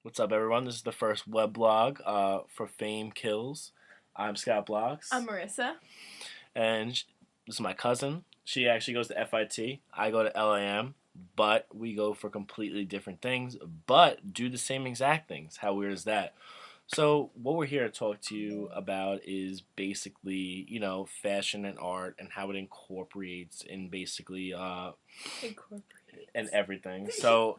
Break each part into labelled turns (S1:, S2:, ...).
S1: What's up, everyone? This is the first weblog for Fame Kills. I'm Scott Blocks,
S2: I'm Marissa.
S1: and this is my cousin. She actually goes to FIT. I go to LAM, but we go for completely different things, but do the same exact things. How weird is that? So, what we're here to talk to you about is basically, fashion and art and how it incorporates in basically and everything. So,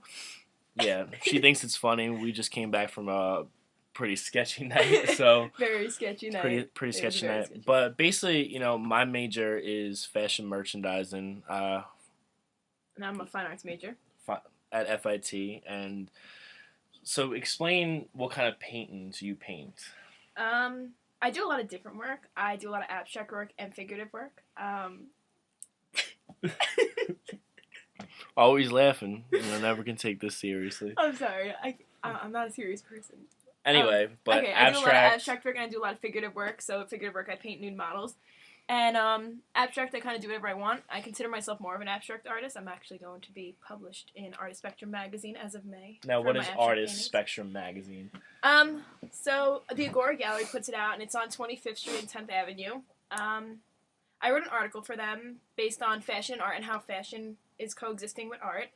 S1: yeah, she thinks it's funny. We just came back from a pretty sketchy night, so
S2: Very sketchy night.
S1: pretty sketchy night. But basically, my major is fashion merchandising
S2: And I'm a fine arts major.
S1: at FIT, and so explain what kind of paintings you paint.
S2: I do a lot of different work. I do a lot of abstract work and figurative work.
S1: Always laughing. Never can take this seriously.
S2: I'm sorry. I'm not a serious person.
S1: Anyway, but
S2: okay, I do a lot of abstract work and I do a lot of figurative work. So figurative work, I paint nude models. And abstract, I kind of do whatever I want. I consider myself more of an abstract artist. I'm actually going to be published in Artist Spectrum magazine as of May.
S1: Now, what is Artist Spectrum magazine?
S2: So the Agora Gallery puts it out, and it's on 25th Street and 10th Avenue. I wrote an article for them based on fashion and art and how fashion is coexisting with art.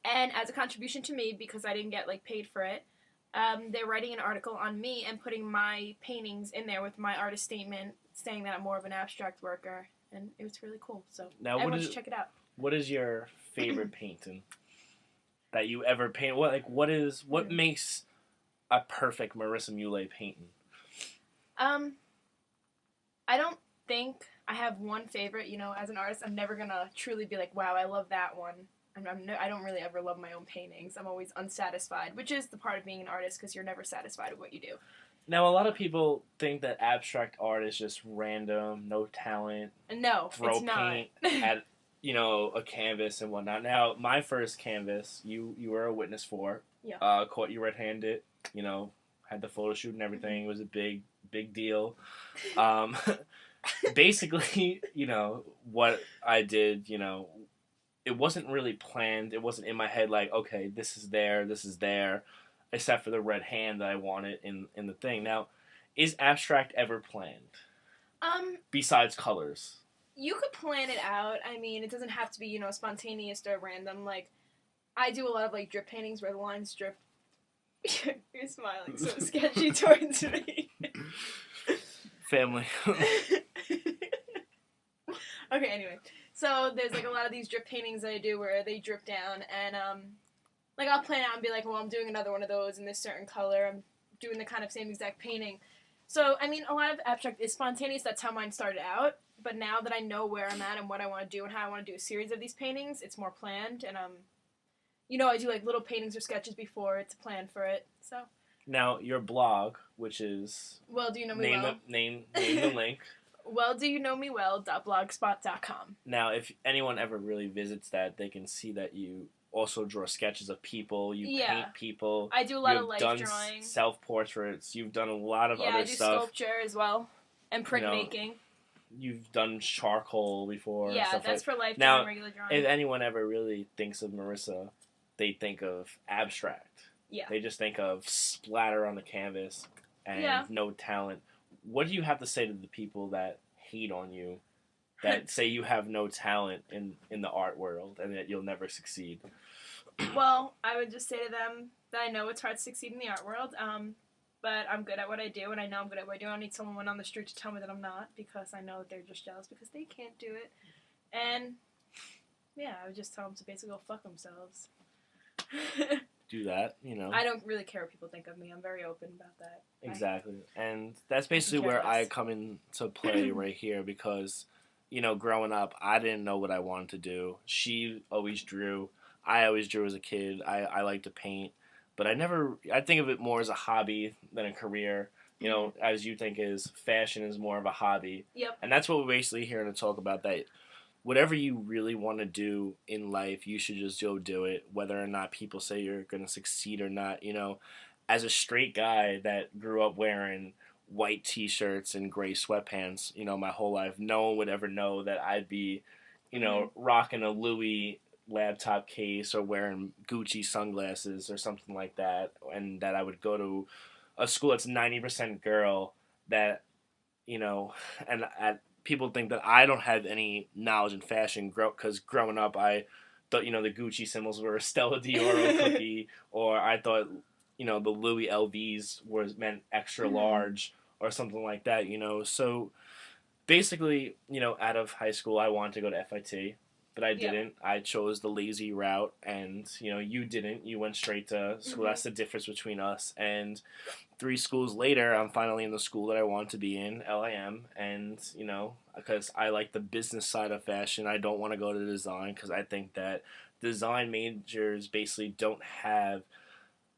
S2: And as a contribution to me, because I didn't get paid for it, they're writing an article on me and putting my paintings in there with my artist statement saying that I'm more of an abstract worker, and it was really cool. So now, everyone should check it out.
S1: What is your favorite painting that you ever paint? What makes a perfect Marissa Mule painting?
S2: I don't think I have one favorite. As an artist, I'm never gonna truly be like, wow, I love that one. I don't really ever love my own paintings. I'm always unsatisfied, which is the part of being an artist, because you're never satisfied with what you do.
S1: Now, a lot of people think that abstract art is just random, no talent.
S2: No, it's not.
S1: Paint at a canvas and whatnot. Now, my first canvas, you were a witness for.
S2: Yeah.
S1: Caught you red-handed. Had the photo shoot and everything. It was a big deal. Basically, what I did, it wasn't really planned. It wasn't in my head like, okay, this is there, except for the red hand that I wanted in the thing. Now, is abstract ever planned? Besides colors?
S2: You could plan it out. I mean, it doesn't have to be, spontaneous or random. I do a lot of, drip paintings where the lines drip. You're smiling so sketchy towards me.
S1: Family.
S2: Okay, anyway. So, there's, a lot of these drip paintings that I do where they drip down, and, I'll plan out and be like, well, I'm doing another one of those in this certain color. I'm doing the kind of same exact painting. So, I mean, a lot of abstract is spontaneous. That's how mine started out. But now that I know where I'm at and what I want to do and how I want to do a series of these paintings, it's more planned. And, I do, little paintings or sketches before it's planned for it. So.
S1: Now, your blog, which is...
S2: Well, do you know me well?
S1: Name the link.
S2: Well, do you know me well.blogspot.com.
S1: Now, if anyone ever really visits that, they can see that you also draw sketches of people. You paint people.
S2: I do a lot of life drawing. You've
S1: done self-portraits. You've done a lot of other stuff.
S2: Yeah, I do sculpture as well. And printmaking.
S1: You've done charcoal before.
S2: Yeah,
S1: stuff
S2: that's for life
S1: now,
S2: regular drawing.
S1: If anyone ever really thinks of Marissa, they think of abstract.
S2: Yeah.
S1: They just think of splatter on the canvas and no talent. What do you have to say to the people that hate on you, that say you have no talent in the art world and that you'll never succeed?
S2: Well, I would just say to them that I know it's hard to succeed in the art world, but I'm good at what I do, and I know I'm good at what I do. I don't need someone on the street to tell me that I'm not, because I know that they're just jealous because they can't do it. And, yeah, I would just tell them to basically go fuck themselves.
S1: Do that,
S2: I don't really care what people think of me. I'm very open about that.
S1: Exactly. And that's basically where I come into play right here, because, growing up, I didn't know what I wanted to do. She always drew. I always drew as a kid. I like to paint. But I think of it more as a hobby than a career. As you think is fashion is more of a hobby.
S2: Yep.
S1: And that's what we're basically here to talk about, that whatever you really want to do in life, you should just go do it, whether or not people say you're going to succeed or not. As a straight guy that grew up wearing white t-shirts and gray sweatpants, my whole life, no one would ever know that I'd be, rocking a Louis laptop case or wearing Gucci sunglasses or something like that, and that I would go to a school that's 90% girl that, you know, and people think that I don't have any knowledge in fashion because growing up I thought, the Gucci symbols were a Stella Dior cookie, or I thought, the Louis LVs was meant extra large or something like that, So basically, out of high school, I wanted to go to FIT, but I didn't. I chose the lazy route, and you didn't. You went straight to school. That's the difference between us. And 3 schools later, I'm finally in the school that I want to be in, LAM, and because I like the business side of fashion, I don't want to go to design because I think that design majors basically don't have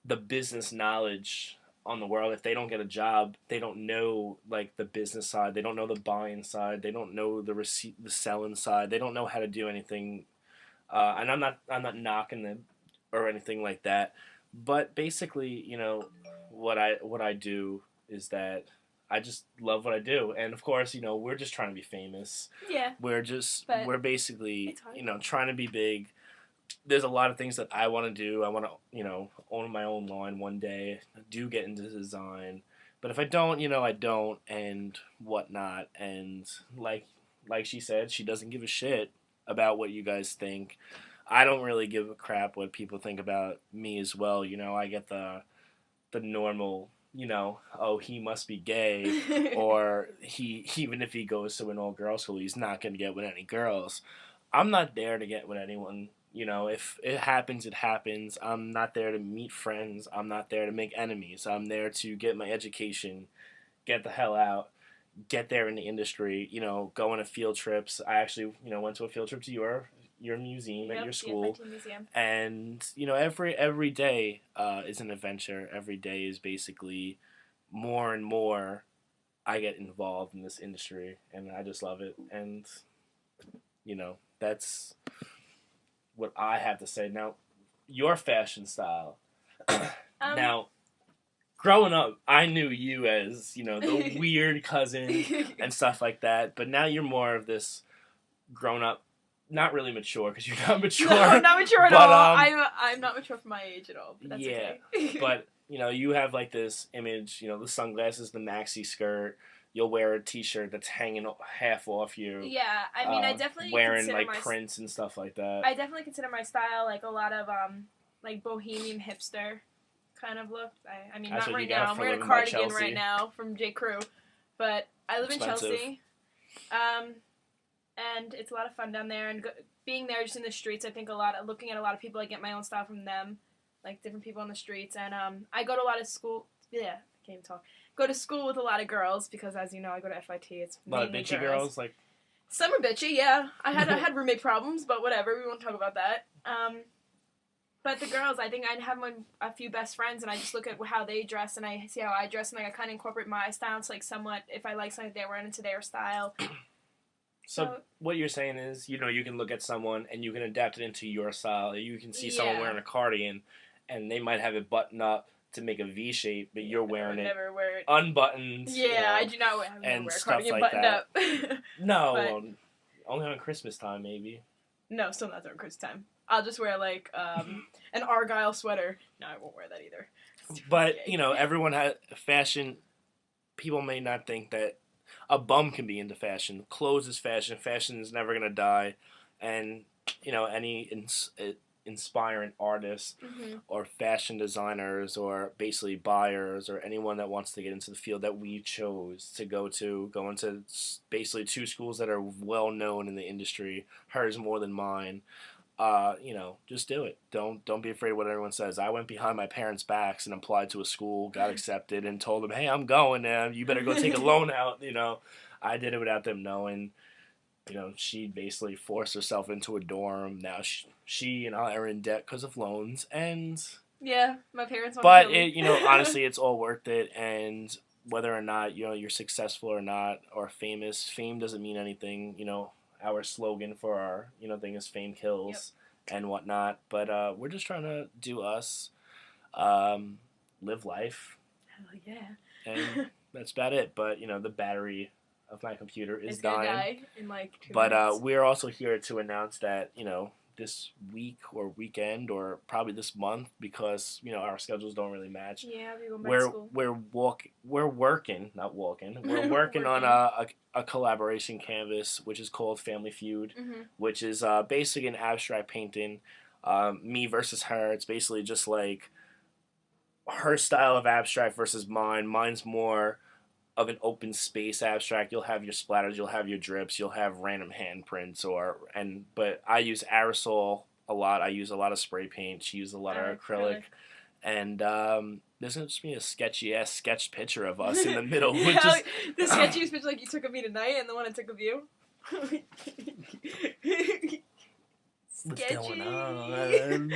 S1: the business knowledge on the world. If they don't get a job, they don't know like the business side. They don't know the buying side. They don't know the selling side. They don't know how to do anything. And I'm not knocking them or anything like that. But basically, what I do is that I just love what I do, and of course, we're just trying to be famous.
S2: Yeah.
S1: We're basically, trying to be big. There's a lot of things that I want to do. I want to, own my own line one day. I do get into design, but if I don't, I don't, and whatnot. And like she said, she doesn't give a shit about what you guys think. I don't really give a crap what people think about me as well. I get the normal, oh, he must be gay, or he, even if he goes to an all girls school, he's not gonna get with any girls. I'm not there to get with anyone. If it happens, it happens. I'm not there to meet friends. I'm not there to make enemies. I'm there to get my education, get the hell out, get there in the industry, go on a field trips. I actually, went to a field trip to your museum at your school.
S2: Museum.
S1: And, every day is an adventure. Every day is basically more and more I get involved in this industry, and I just love it. And, that's what I have to say. Now, your fashion style. Now, growing up, I knew you as, the weird cousin and stuff like that. But now you're more of this grown up, not really mature because you're not mature.
S2: No, I'm not mature at all. I'm not mature for my age at all. But that's okay.
S1: But you have like this image. The sunglasses, the maxi skirt. You'll wear a T-shirt that's hanging half off you.
S2: Yeah, I mean, I definitely
S1: wearing like prints and stuff like that.
S2: I definitely consider my style like a lot of like bohemian hipster kind of look. I mean,
S1: that's
S2: not right now. I'm wearing a cardigan right now from J. Crew, but I live in Chelsea. And it's a lot of fun down there, and being there just in the streets. I think looking at a lot of people, I get my own style from them, like different people on the streets, and I go to a lot of school. Yeah, I can't even talk. Go to school with a lot of girls because, as you know, I go to FIT. It's
S1: a lot of bitchy girls, like
S2: some are bitchy. Yeah, I had roommate problems, but whatever. We won't talk about that. But the girls, I think I have a few best friends, and I just look at how they dress, and I see how I dress, and like I kind of incorporate my style. It's like somewhat, if I like something they're wearing into their style.
S1: So what you're saying is, you can look at someone and you can adapt it into your style. You can see someone wearing a cardigan, and they might have it buttoned up to make a V shape, but you're wearing it unbuttoned.
S2: Yeah, I do not wear a cardigan
S1: like
S2: buttoned up.
S1: No, only on Christmas time, maybe.
S2: No, still not during Christmas time. I'll just wear like an Argyle sweater. No, I won't wear that either.
S1: But everyone has fashion. People may not think that a bum can be into fashion. Clothes is fashion. Fashion is never gonna die, and any inspiring artists or fashion designers or basically buyers or anyone that wants to get into the field that we chose to go into basically 2 schools that are well known in the industry. Hers more than mine. Just do it. Don't be afraid of what everyone says. I went behind my parents' backs and applied to a school, got accepted, and told them, "Hey, I'm going now. You better go take a loan out." I did it without them knowing. She basically forced herself into a dorm. Now she and I are in debt because of loans, and
S2: yeah, my parents.
S1: But honestly, it's all worth it. And whether or not you're successful or not or famous, fame doesn't mean anything. Our slogan for our thing is "Fame kills" and whatnot. But we're just trying to do us, live life.
S2: Hell yeah.
S1: And that's about it. But the battery of my computer is
S2: it's gonna
S1: dying.
S2: die in like 2
S1: but
S2: minutes.
S1: We're also here to announce that this week or weekend or probably this month because our schedules don't really match.
S2: Yeah, we go back to school.
S1: We're working, not walking. We're working on a collaboration canvas which is called Family Feud, which is basically an abstract painting, me versus her. It's basically just like her style of abstract versus mine. Mine's more of an open space abstract. You'll have your splatters, you'll have your drips, you'll have random handprints, but I use aerosol a lot. I use a lot of spray paint. She uses a lot of acrylic. And there's gonna just be a sketchy ass sketched picture of us in the middle.
S2: Yeah, the sketchiest picture like you took of me tonight and the one I took of you.
S1: What's going on?